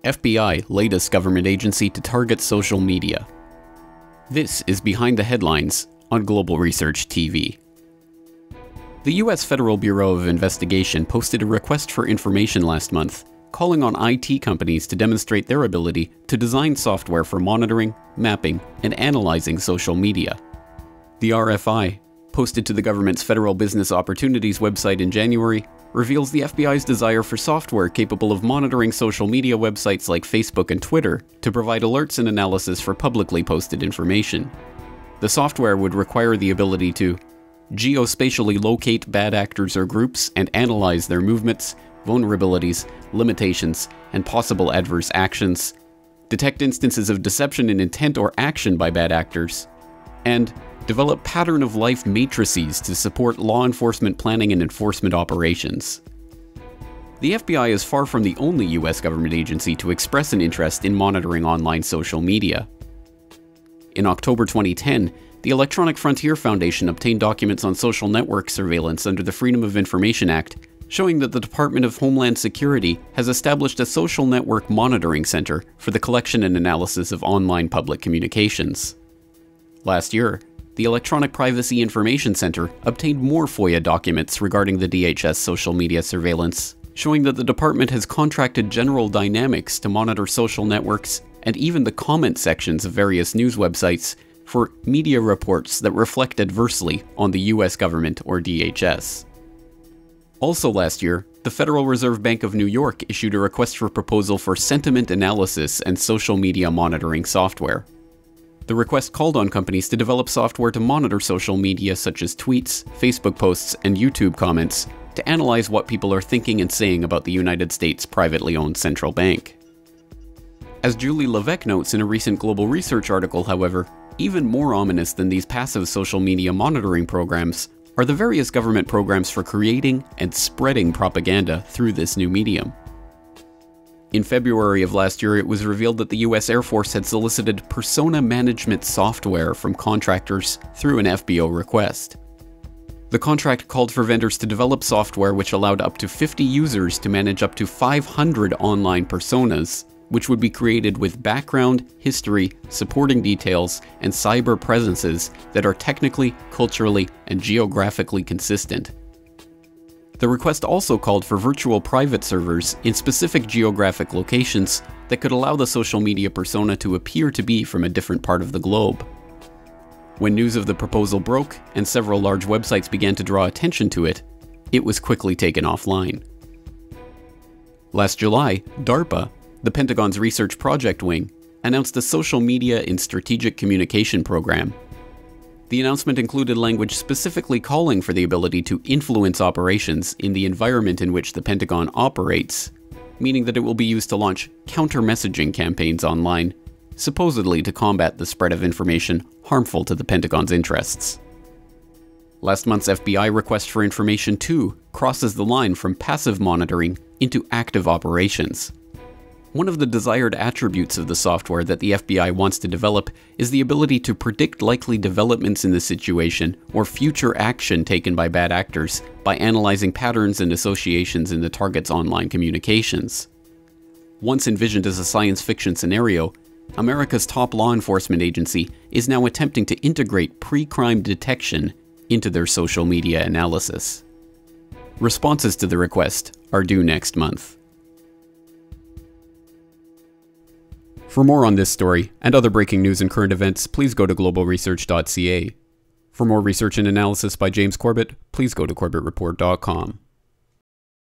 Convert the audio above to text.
FBI, latest government agency to target social media. This is Behind the Headlines on Global Research TV. The U.S. Federal Bureau of Investigation posted a request for information last month, calling on IT companies to demonstrate their ability to design software for monitoring, mapping, and analyzing social media. The RFI, posted to the government's Federal Business Opportunities website in January, reveals the FBI's desire for software capable of monitoring social media websites like Facebook and Twitter to provide alerts and analysis for publicly posted information. The software would require the ability to geospatially locate bad actors or groups and analyze their movements, vulnerabilities, limitations, and possible adverse actions, detect instances of deception in intent or action by bad actors, and develop pattern-of-life matrices to support law enforcement planning and enforcement operations. The FBI is far from the only U.S. government agency to express an interest in monitoring online social media. In October 2010, the Electronic Frontier Foundation obtained documents on social network surveillance under the Freedom of Information Act, showing that the Department of Homeland Security has established a social network monitoring center for the collection and analysis of online public communications. Last year, the Electronic Privacy Information Center obtained more FOIA documents regarding the DHS social media surveillance, showing that the department has contracted General Dynamics to monitor social networks and even the comment sections of various news websites for media reports that reflect adversely on the US government or DHS. Also last year, the Federal Reserve Bank of New York issued a request for proposal for sentiment analysis and social media monitoring software. The request called on companies to develop software to monitor social media such as tweets, Facebook posts, and YouTube comments to analyze what people are thinking and saying about the United States' privately owned central bank. As Julie Levesque notes in a recent Global Research article, however, even more ominous than these passive social media monitoring programs are the various government programs for creating and spreading propaganda through this new medium. In February of last year, it was revealed that the US Air Force had solicited persona management software from contractors through an FBO request. The contract called for vendors to develop software which allowed up to 50 users to manage up to 500 online personas, which would be created with background, history, supporting details, and cyber presences that are technically, culturally, and geographically consistent. The request also called for virtual private servers in specific geographic locations that could allow the social media persona to appear to be from a different part of the globe. When news of the proposal broke and several large websites began to draw attention to it, it was quickly taken offline. Last July, DARPA, the Pentagon's research project wing, announced a Social Media in Strategic Communication program. The announcement included language specifically calling for the ability to influence operations in the environment in which the Pentagon operates, meaning that it will be used to launch counter-messaging campaigns online, supposedly to combat the spread of information harmful to the Pentagon's interests. Last month's FBI request for information, too, crosses the line from passive monitoring into active operations. One of the desired attributes of the software that the FBI wants to develop is the ability to predict likely developments in the situation or future action taken by bad actors by analyzing patterns and associations in the target's online communications. Once envisioned as a science fiction scenario, America's top law enforcement agency is now attempting to integrate pre-crime detection into their social media analysis. Responses to the request are due next month. For more on this story and other breaking news and current events, please go to globalresearch.ca. For more research and analysis by James Corbett, please go to corbettreport.com.